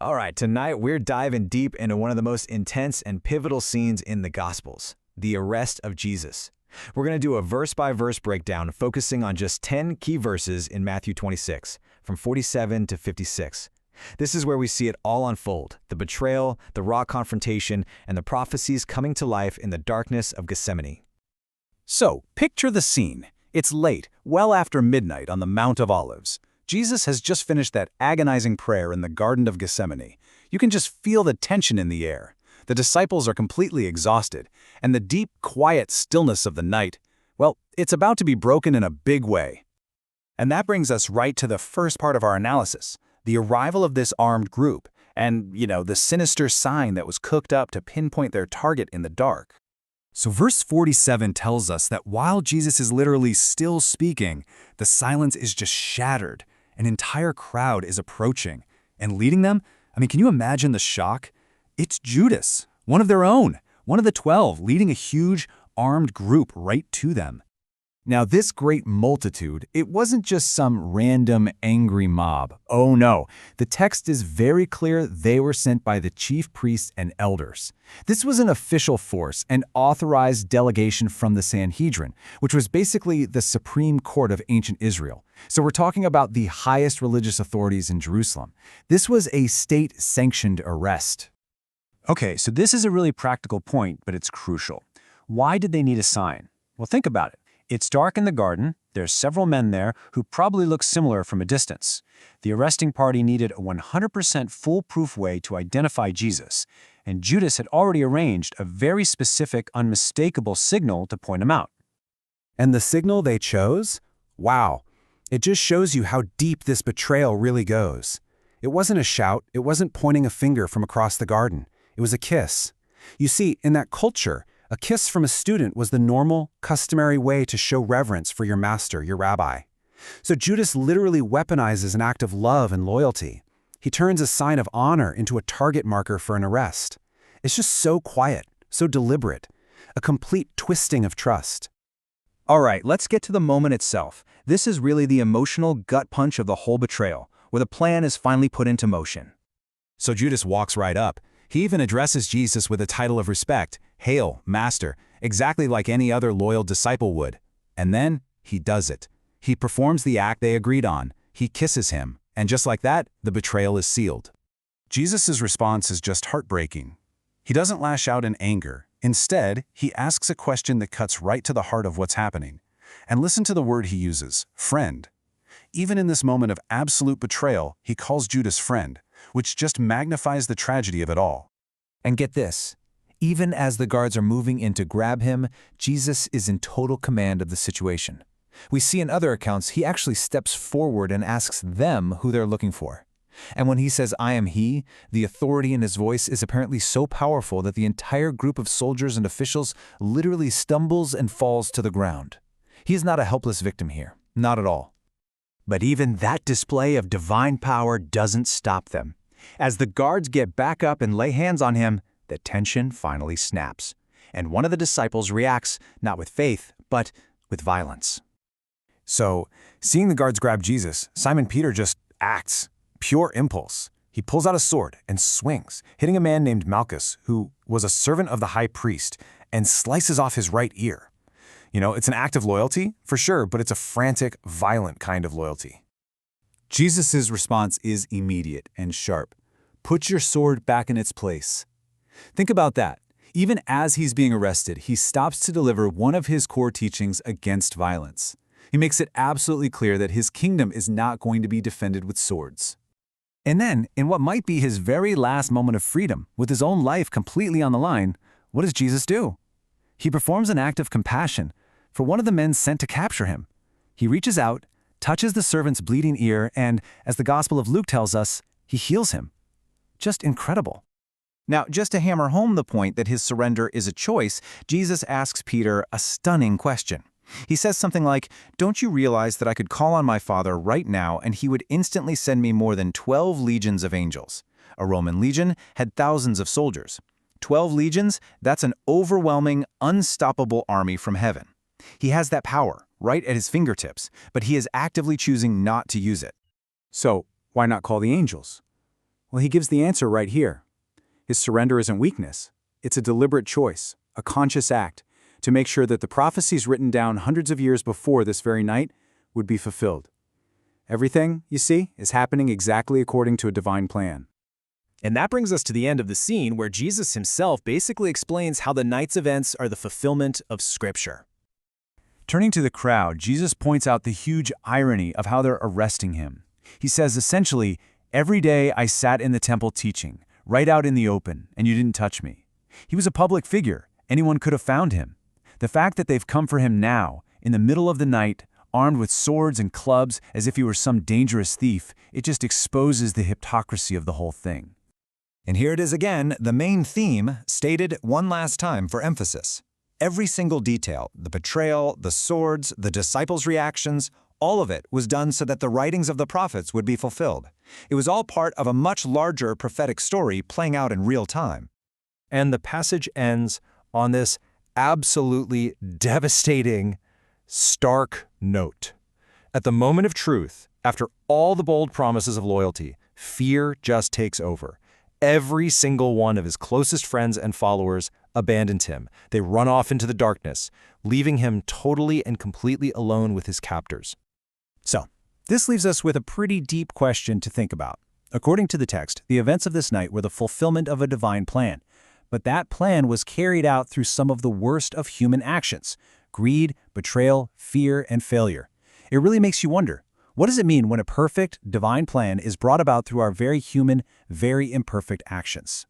All right, tonight we're diving deep into one of the most intense and pivotal scenes in the Gospels, the arrest of Jesus. We're going to do a verse-by-verse breakdown focusing on just 10 key verses in Matthew 26, from 47 to 56. This is where we see it all unfold, the betrayal, the raw confrontation, and the prophecies coming to life in the darkness of Gethsemane. So, picture the scene. It's late, well after midnight on the Mount of Olives. Jesus has just finished that agonizing prayer in the Garden of Gethsemane. You can just feel the tension in the air. The disciples are completely exhausted, and the deep, quiet stillness of the night, well, it's about to be broken in a big way. And that brings us right to the first part of our analysis, the arrival of this armed group, and, the sinister sign that was cooked up to pinpoint their target in the dark. So verse 47 tells us that while Jesus is literally still speaking, the silence is just shattered. An entire crowd is approaching. And leading them? Can you imagine the shock? It's Judas, one of their own, one of the 12, leading a huge, armed group right to them. Now, this great multitude, it wasn't just some random, angry mob. Oh no, the text is very clear they were sent by the chief priests and elders. This was an official force, an authorized delegation from the Sanhedrin, which was basically the supreme court of ancient Israel. So we're talking about the highest religious authorities in Jerusalem. This was a state-sanctioned arrest. Okay, so this is a really practical point, but it's crucial. Why did they need a sign? Well, think about it. It's dark in the garden, there's several men there who probably look similar from a distance. The arresting party needed a 100% foolproof way to identify Jesus, and Judas had already arranged a very specific, unmistakable signal to point him out. And the signal they chose? Wow, it just shows you how deep this betrayal really goes. It wasn't a shout, it wasn't pointing a finger from across the garden. It was a kiss. You see, in that culture, a kiss from a student was the normal, customary way to show reverence for your master, your rabbi. So Judas literally weaponizes an act of love and loyalty. He turns a sign of honor into a target marker for an arrest. It's just so quiet, so deliberate, a complete twisting of trust. All right, let's get to the moment itself. This is really the emotional gut punch of the whole betrayal, where the plan is finally put into motion. So Judas walks right up. He even addresses Jesus with a title of respect, "Hail, Master," exactly like any other loyal disciple would. And then, he does it. He performs the act they agreed on. He kisses him, and just like that, the betrayal is sealed. Jesus' response is just heartbreaking. He doesn't lash out in anger. Instead, he asks a question that cuts right to the heart of what's happening. And listen to the word he uses, friend. Even in this moment of absolute betrayal, he calls Judas friend, which just magnifies the tragedy of it all. And get this, even as the guards are moving in to grab him, Jesus is in total command of the situation. We see in other accounts he actually steps forward and asks them who they're looking for. And when he says, "I am he," the authority in his voice is apparently so powerful that the entire group of soldiers and officials literally stumbles and falls to the ground. He is not a helpless victim here, not at all. But even that display of divine power doesn't stop them. As the guards get back up and lay hands on him, the tension finally snaps. And one of the disciples reacts, not with faith, but with violence. So, seeing the guards grab Jesus, Simon Peter just acts. Pure impulse. He pulls out a sword and swings, hitting a man named Malchus, who was a servant of the high priest, and slices off his right ear. It's an act of loyalty, for sure, but it's a frantic, violent kind of loyalty. Jesus' response is immediate and sharp. Put your sword back in its place. Think about that. Even as he's being arrested, he stops to deliver one of his core teachings against violence. He makes it absolutely clear that his kingdom is not going to be defended with swords. And then, in what might be his very last moment of freedom, with his own life completely on the line, what does Jesus do? He performs an act of compassion for one of the men sent to capture him. He reaches out, touches the servant's bleeding ear, and, as the Gospel of Luke tells us, he heals him. Just incredible. Now, just to hammer home the point that his surrender is a choice, Jesus asks Peter a stunning question. He says something like, "Don't you realize that I could call on my Father right now and he would instantly send me more than 12 legions of angels?" A Roman legion had thousands of soldiers. 12 legions, that's an overwhelming, unstoppable army from heaven. He has that power right at his fingertips, but he is actively choosing not to use it. So, why not call the angels? Well, he gives the answer right here. His surrender isn't weakness. It's a deliberate choice, a conscious act, to make sure that the prophecies written down hundreds of years before this very night would be fulfilled. Everything, you see, is happening exactly according to a divine plan. And that brings us to the end of the scene where Jesus himself basically explains how the night's events are the fulfillment of Scripture. Turning to the crowd, Jesus points out the huge irony of how they're arresting him. He says essentially, "Every day I sat in the temple teaching, right out in the open, and you didn't touch me." He was a public figure. Anyone could have found him. The fact that they've come for him now, in the middle of the night, armed with swords and clubs as if he were some dangerous thief, it just exposes the hypocrisy of the whole thing. And here it is again, the main theme, stated one last time for emphasis. Every single detail, the betrayal, the swords, the disciples' reactions, all of it was done so that the writings of the prophets would be fulfilled. It was all part of a much larger prophetic story playing out in real time. And the passage ends on this absolutely devastating, stark note. At the moment of truth, after all the bold promises of loyalty, fear just takes over. Every single one of his closest friends and followers abandoned him. They run off into the darkness, leaving him totally and completely alone with his captors. So, this leaves us with a pretty deep question to think about. According to the text, the events of this night were the fulfillment of a divine plan. But that plan was carried out through some of the worst of human actions: greed, betrayal, fear, and failure. It really makes you wonder, what does it mean when a perfect, divine plan is brought about through our very human, very imperfect actions?